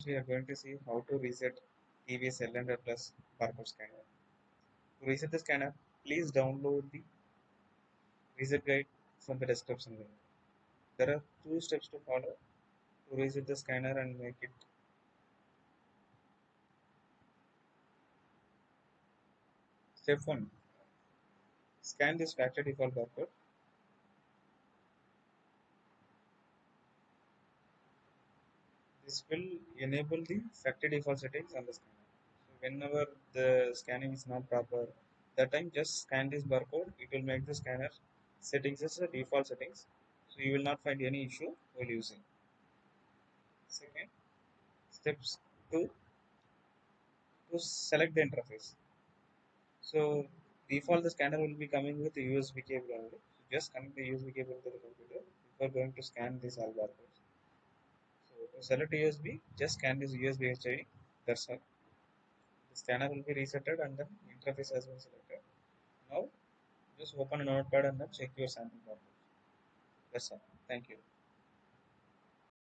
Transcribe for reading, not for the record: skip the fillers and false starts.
we are going to see how to reset TVS L100 plus barcode scanner. To reset the scanner, please download the reset guide from the description link. There are two steps to follow to reset the scanner and make it. Step 1. Scan this factory default barcode. This will enable the factory default settings on the scanner. So whenever the scanning is not proper, that time just scan this barcode. It will make the scanner settings as a default settings. So you will not find any issue while using. Second, steps 2 to select the interface. So default the scanner will be coming with a USB cable only. So just connect the USB cable to the computer before going to scan these all barcodes. So to select USB, just scan this USB HID. That's all. The scanner will be resetted and then interface has been selected. Now just open a notepad and then check your sample barcodes. That's all. Thank you.